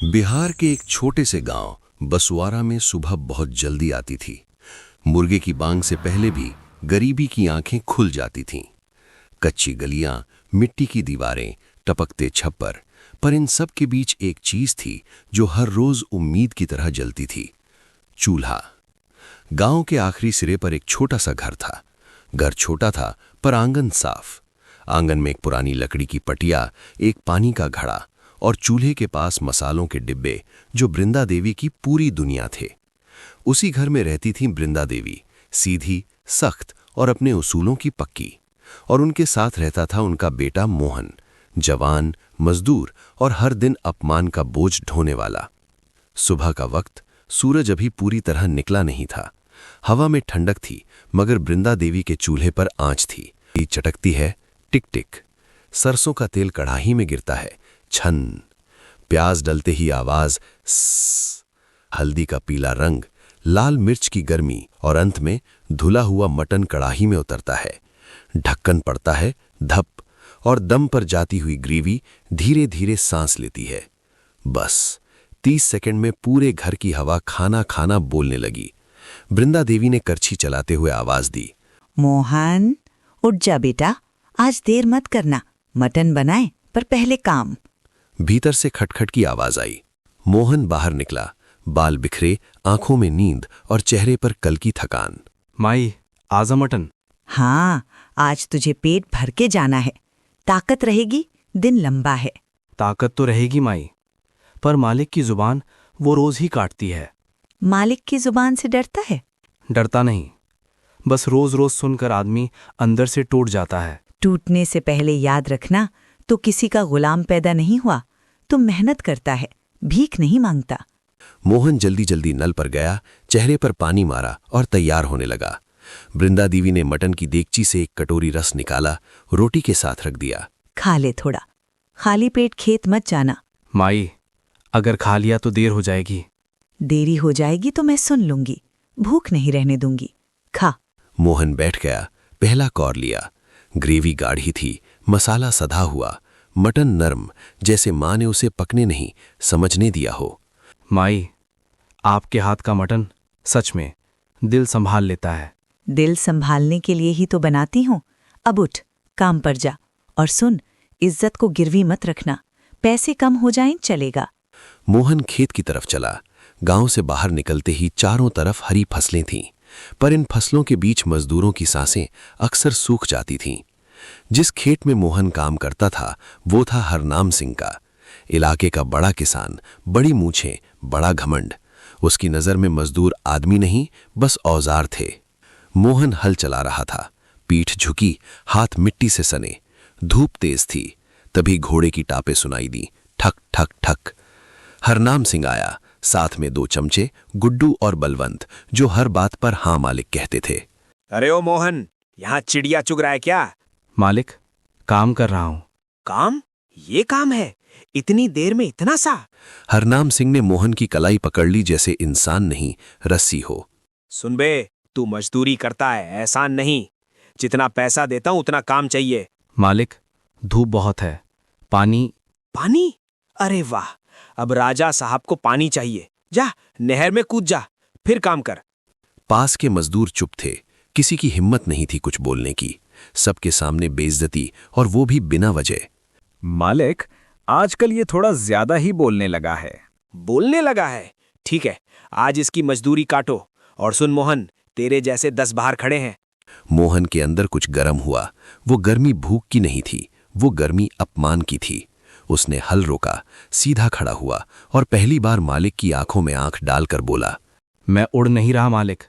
बिहार के एक छोटे से गांव बसवारा में सुबह बहुत जल्दी आती थी। मुर्गे की बांग से पहले भी गरीबी की आंखें खुल जाती थीं। कच्ची गलियां, मिट्टी की दीवारें, टपकते छप्पर, पर इन सब के बीच एक चीज थी जो हर रोज उम्मीद की तरह जलती थी। चूल्हा। गांव के आखिरी सिरे पर एक छोटा सा घर था। घर छोटा था पर आंगन साफ। आंगन में एक पुरानी लकड़ी की पटिया, एक पानी का घड़ा और चूल्हे के पास मसालों के डिब्बे जो बृंदा देवी की पूरी दुनिया थे। उसी घर में रहती थी बृंदा देवी, सीधी, सख्त और अपने उसूलों की पक्की। और उनके साथ रहता था उनका बेटा मोहन, जवान, मजदूर और हर दिन अपमान का बोझ ढोने वाला। सुबह का वक्त, सूरज अभी पूरी तरह निकला नहीं था। हवा में ठंडक थी, मगर बृंदा देवी के चूल्हे पर आंच थी। चटकती है, टिक टिक। सरसों का तेल कढ़ाई में गिरता है, छन। प्याज डलते ही आवाज स्स। हल्दी का पीला रंग, लाल मिर्च की गर्मी और अंत में धुला हुआ मटन कढ़ाई में उतरता है। ढक्कन पड़ता है, धप, और दम पर जाती हुई ग्रेवी धीरे धीरे सांस लेती है। बस 30 सेकंड में पूरे घर की हवा खाना खाना बोलने लगी। बृंदा देवी ने करछी चलाते हुए आवाज दी, मोहन, उठ जा बेटा, आज देर मत करना। मटन बनाए पर पहले काम। भीतर से खटखट की आवाज आई। मोहन बाहर निकला, बाल बिखरे, आंखों में नींद और चेहरे पर कल की थकान। माई, आजा मटन। हाँ, आज तुझे पेट भर के जाना है। ताकत रहेगी, दिन लंबा है। ताकत तो रहेगी माई, पर मालिक की जुबान वो रोज ही काटती है। मालिक की जुबान से डरता है? डरता नहीं, बस रोज रोज सुनकर आदमी अंदर से टूट जाता है। टूटने से पहले याद रखना, तो किसी का गुलाम पैदा नहीं हुआ, तो मेहनत करता है, भीख नहीं मांगता। मोहन जल्दी जल्दी नल पर गया, चेहरे पर पानी मारा और तैयार होने लगा। बृंदा देवी ने मटन की देगची से एक कटोरी रस निकाला, रोटी के साथ रख दिया। खा ले थोड़ा, खाली पेट खेत मत जाना। माई, अगर खा लिया तो देर हो जाएगी। देरी हो जाएगी तो मैं सुन लूंगी, भूख नहीं रहने दूंगी। खा। मोहन बैठ गया, पहला कौर लिया। ग्रेवी गाढ़ी थी, मसाला सधा हुआ, मटन नरम, जैसे माँ ने उसे पकने नहीं, समझने दिया हो। माई, आपके हाथ का मटन सच में दिल संभाल लेता है। दिल संभालने के लिए ही तो बनाती हूँ। अब उठ, काम पर जा। और सुन, इज्जत को गिरवी मत रखना, पैसे कम हो जाएं चलेगा। मोहन खेत की तरफ चला। गांव से बाहर निकलते ही चारों तरफ हरी फसलें थीं, पर इन फसलों के बीच मजदूरों की सांसें अक्सर सूख जाती थीं। जिस खेत में मोहन काम करता था वो था हरनाम सिंह का। इलाके का बड़ा किसान, बड़ी मूछें, बड़ा घमंड। उसकी नज़र में मजदूर आदमी नहीं, बस औजार थे। मोहन हल चला रहा था, पीठ झुकी, हाथ मिट्टी से सने। धूप तेज थी, तभी घोड़े की टापें सुनाई दी, ठक ठक ठक। हरनाम सिंह आया, साथ में 2 चमचे, गुड्डू और बलवंत, जो हर बात पर हाँ मालिक कहते थे। अरे ओ मोहन, यहाँ चिड़िया चुग रहा है क्या? मालिक, काम कर रहा हूं। काम? ये काम है? इतनी देर में इतना सा? हरनाम सिंह ने मोहन की कलाई पकड़ ली, जैसे इंसान नहीं, रस्सी हो। सुन बे, तू मजदूरी करता है, एहसान नहीं। जितना पैसा देता हूं उतना काम चाहिए। मालिक, धूप बहुत है, पानी। पानी? अरे वाह, अब राजा साहब को पानी चाहिए। जा, नहर में कूद जा, फिर काम कर। पास के मजदूर चुप थे, किसी की हिम्मत नहीं थी कुछ बोलने की। सबके सामने बेइज्जती, और वो भी बिना वजह। मालिक, आजकल ये थोड़ा ज्यादा ही बोलने लगा है। बोलने लगा है? ठीक है, आज इसकी मजदूरी काटो। और सुन मोहन, तेरे जैसे 10 बाहर खड़े हैं। मोहन के अंदर कुछ गर्म हुआ। वो गर्मी भूख की नहीं थी, वो गर्मी अपमान की थी। उसने हल रोका, सीधा खड़ा हुआ और पहली बार मालिक की आंखों में आंख डालकर बोला, मैं उड़ नहीं रहा मालिक,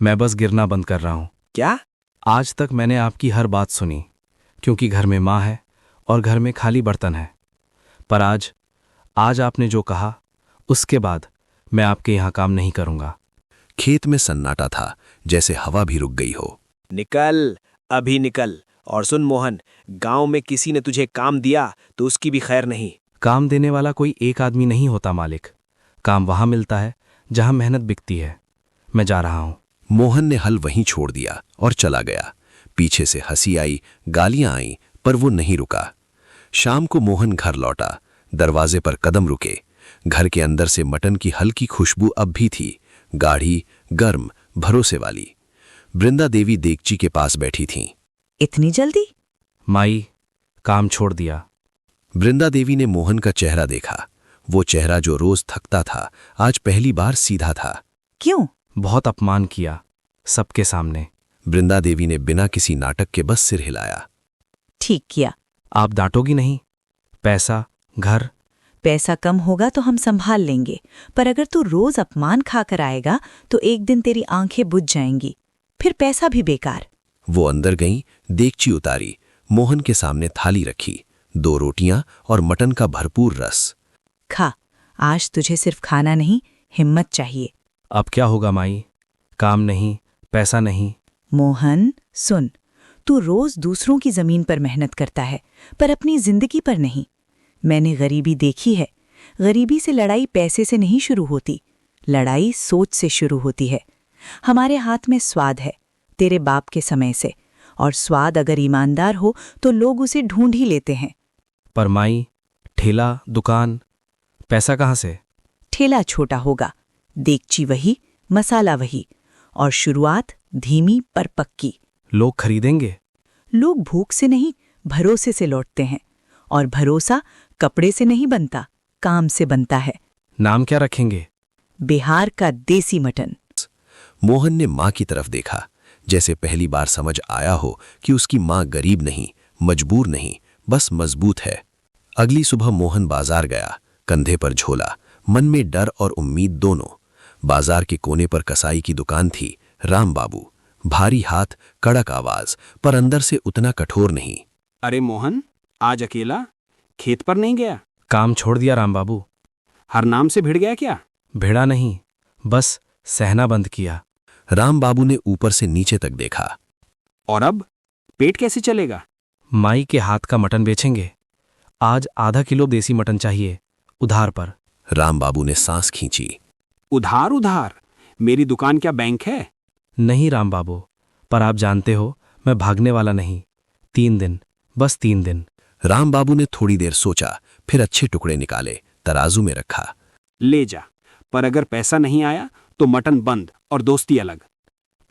मैं बस गिरना बंद कर रहा हूं। क्या? आज तक मैंने आपकी हर बात सुनी, क्योंकि घर में माँ है और घर में खाली बर्तन है। पर आज आपने जो कहा, उसके बाद मैं आपके यहाँ काम नहीं करूंगा। खेत में सन्नाटा था, जैसे हवा भी रुक गई हो। निकल, अभी निकल। और सुन मोहन, गांव में किसी ने तुझे काम दिया तो उसकी भी खैर नहीं। काम देने वाला कोई एक आदमी नहीं होता मालिक, काम वहां मिलता है जहां मेहनत बिकती है। मैं जा रहा हूं। मोहन ने हल वहीं छोड़ दिया और चला गया। पीछे से हंसी आई, गालियां आईं, पर वो नहीं रुका। शाम को मोहन घर लौटा। दरवाजे पर कदम रुके। घर के अंदर से मटन की हल्की खुशबू अब भी थी, गाढ़ी, गर्म, भरोसे वाली। बृंदा देवी देगची के पास बैठी थीं। इतनी जल्दी? माई, काम छोड़ दिया। बृंदा देवी ने मोहन का चेहरा देखा। वो चेहरा जो रोज थकता था, आज पहली बार सीधा था। क्यों? बहुत अपमान किया, सबके सामने। बृंदा देवी ने बिना किसी नाटक के बस सिर हिलाया। ठीक किया। आप डांटोगी नहीं? पैसा, घर। पैसा कम होगा तो हम संभाल लेंगे, पर अगर तू रोज अपमान खाकर आएगा तो एक दिन तेरी आंखें बुझ जाएंगी, फिर पैसा भी बेकार। वो अंदर गईं, देगची उतारी, मोहन के सामने थाली रखी, 2 रोटियां और मटन का भरपूर रस। खा, आज तुझे सिर्फ खाना नहीं, हिम्मत चाहिए। अब क्या होगा माई? काम नहीं, पैसा नहीं। मोहन सुन, तू रोज दूसरों की जमीन पर मेहनत करता है, पर अपनी जिंदगी पर नहीं। मैंने गरीबी देखी है। गरीबी से लड़ाई पैसे से नहीं शुरू होती, लड़ाई सोच से शुरू होती है। हमारे हाथ में स्वाद है, तेरे बाप के समय से, और स्वाद अगर ईमानदार हो तो लोग उसे ढूंढ ही लेते हैं। पर माई, ठेला, दुकान, पैसा कहाँ से? ठेला छोटा होगा, देगची वही, मसाला वही, और शुरुआत धीमी पर पक्की। लोग खरीदेंगे? लोग भूख से नहीं, भरोसे से लौटते हैं, और भरोसा कपड़े से नहीं बनता, काम से बनता है। नाम क्या रखेंगे? बिहार का देसी मटन। मोहन ने मां की तरफ देखा, जैसे पहली बार समझ आया हो कि उसकी मां गरीब नहीं, मजबूर नहीं, बस मजबूत है। अगली सुबह मोहन बाजार गया, कंधे पर झोला, मन में डर और उम्मीद दोनों। बाजार के कोने पर कसाई की दुकान थी, राम बाबू। भारी हाथ, कड़क आवाज, पर अंदर से उतना कठोर नहीं। अरे मोहन, आज अकेला? खेत पर नहीं गया? काम छोड़ दिया राम बाबू। हर नाम से भिड़ गया क्या? भिड़ा नहीं, बस सहना बंद किया। राम बाबू ने ऊपर से नीचे तक देखा। और अब पेट कैसे चलेगा? माई के हाथ का मटन बेचेंगे। आज आधा किलो देसी मटन चाहिए, उधार पर। राम बाबू ने सांस खींची। उधार उधार? मेरी दुकान क्या बैंक है? नहीं राम बाबू, पर आप जानते हो मैं भागने वाला नहीं। 3 दिन, बस 3 दिन। राम बाबू ने थोड़ी देर सोचा, फिर अच्छे टुकड़े निकाले, तराजू में रखा। ले जा, पर अगर पैसा नहीं आया तो मटन बंद और दोस्ती अलग।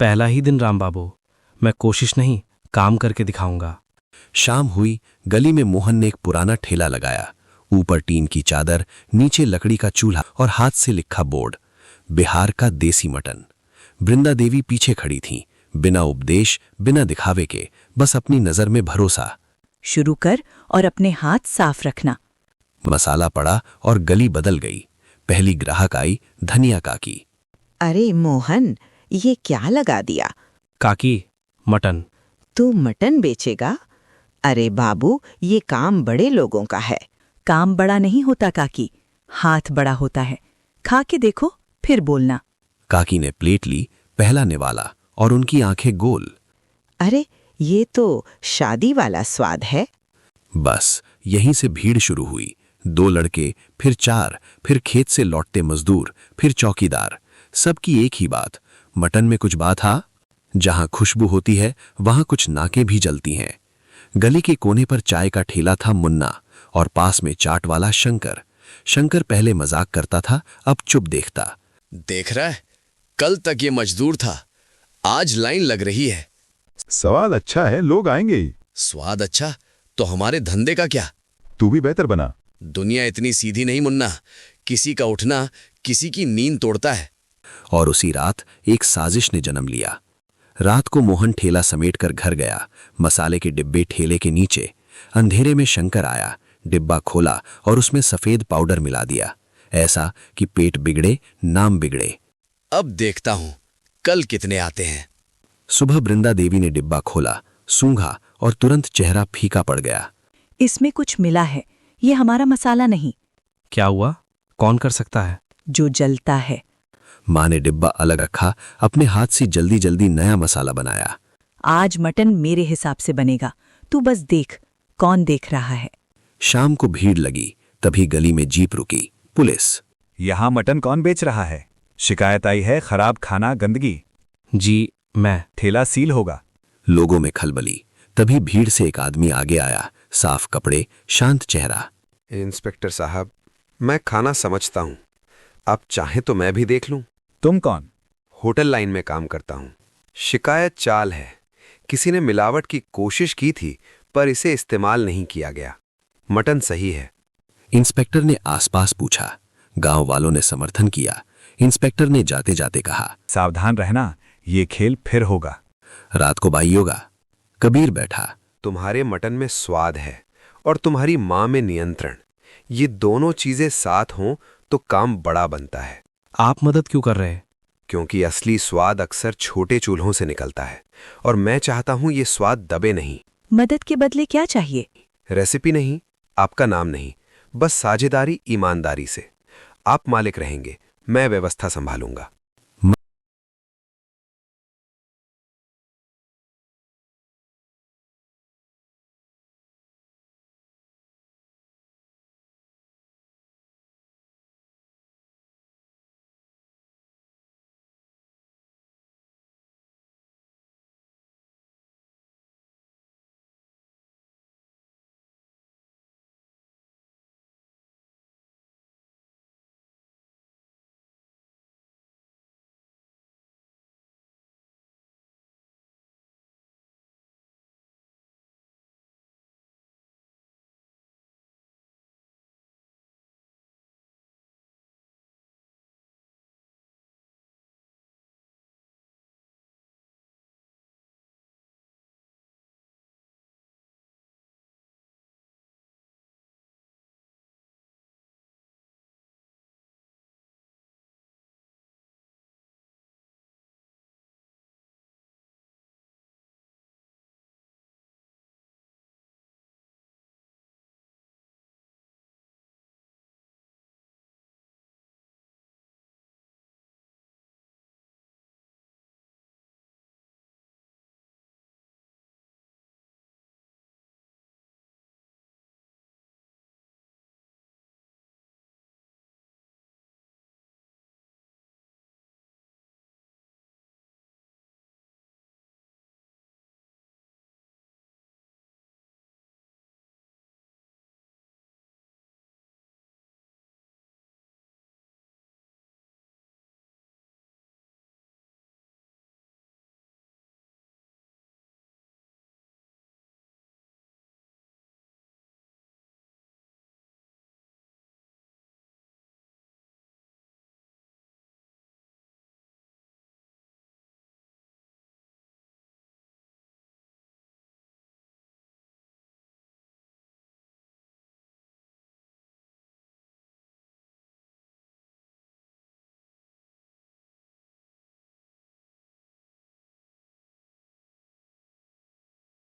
पहला ही दिन राम बाबू, मैं कोशिश नहीं, काम करके दिखाऊंगा। शाम हुई, गली में मोहन ने एक पुराना ठेला लगाया। ऊपर टीन की चादर, नीचे लकड़ी का चूल्हा और हाथ से लिखा बोर्ड, बिहार का देसी मटन। बृंदा देवी पीछे खड़ी थीं, बिना उपदेश, बिना दिखावे के, बस अपनी नजर में भरोसा। शुरू कर और अपने हाथ साफ रखना। मसाला पड़ा और गली बदल गई। पहली ग्राहक आई, धनिया काकी। अरे मोहन, ये क्या लगा दिया? काकी, मटन। तू मटन बेचेगा? अरे बाबू, ये काम बड़े लोगों का है। काम बड़ा नहीं होता काकी, हाथ बड़ा होता है। खा के देखो, फिर बोलना। काकी ने प्लेट ली, पहला निवाला, और उनकी आंखें गोल। अरे ये तो शादी वाला स्वाद है। बस यहीं से भीड़ शुरू हुई। 2 लड़के, फिर 4, फिर खेत से लौटते मजदूर, फिर चौकीदार। सबकी एक ही बात, मटन में कुछ बात हा। जहां खुशबू होती है वहां कुछ नाकें भी जलती हैं। गली के कोने पर चाय का ठेला था मुन्ना, और पास में चाट वाला शंकर। शंकर पहले मजाक करता था, अब चुप देखता। देख रहा है, कल तक ये मजदूर था, आज लाइन लग रही है। स्वाद अच्छा है, लोग आएंगे ही। स्वाद अच्छा तो हमारे धंधे का क्या? तू भी बेहतर बना। दुनिया इतनी सीधी नहीं मुन्ना, किसी का उठना किसी की नींद तोड़ता है। और उसी रात एक साजिश ने जन्म लिया। रात को मोहन ठेला समेटकर घर गया, मसाले के डिब्बे ठेले के नीचे। अंधेरे में शंकर आया, डिब्बा खोला और उसमें सफेद पाउडर मिला दिया, ऐसा कि पेट बिगड़े, नाम बिगड़े। अब देखता हूं कल कितने आते हैं। सुबह बृंदा देवी ने डिब्बा खोला, सूंघा और तुरंत चेहरा फीका पड़ गया। इसमें कुछ मिला है, ये हमारा मसाला नहीं। क्या हुआ? कौन कर सकता है? जो जलता है। मां ने डिब्बा अलग रखा, अपने हाथ से जल्दी जल्दी नया मसाला बनाया। आज मटन मेरे हिसाब से बनेगा, तू बस देख कौन देख रहा है। शाम को भीड़ लगी, तभी गली में जीप रुकी। पुलिस। यहाँ मटन कौन बेच रहा है? शिकायत आई है, खराब खाना, गंदगी। जी, मैं। ठेला सील होगा। लोगों में खलबली। तभी भीड़ से एक आदमी आगे आया, साफ कपड़े, शांत चेहरा। इंस्पेक्टर साहब, मैं खाना समझता हूँ। आप चाहें तो मैं भी देख लूँ। तुम कौन? होटल लाइन में काम करता हूँ। शिकायत चाल है। किसी ने मिलावट की कोशिश की थी, पर इसे इस्तेमाल नहीं किया गया। मटन सही है। इंस्पेक्टर ने आसपास पूछा। गांव वालों ने समर्थन किया। इंस्पेक्टर ने जाते जाते कहा, सावधान रहना, ये खेल फिर होगा। रात को बाई होगा। कबीर बैठा। तुम्हारे मटन में स्वाद है और तुम्हारी माँ में नियंत्रण। ये दोनों चीजें साथ हों तो काम बड़ा बनता है। आप मदद क्यों कर रहे हैं? क्योंकि असली स्वाद अक्सर छोटे चूल्हों से निकलता है और मैं चाहता हूं ये स्वाद दबे नहीं। मदद के बदले क्या चाहिए? रेसिपी नहीं, आपका नाम नहीं, बस साझेदारी ईमानदारी से। आप मालिक रहेंगे, मैं व्यवस्था संभालूंगा।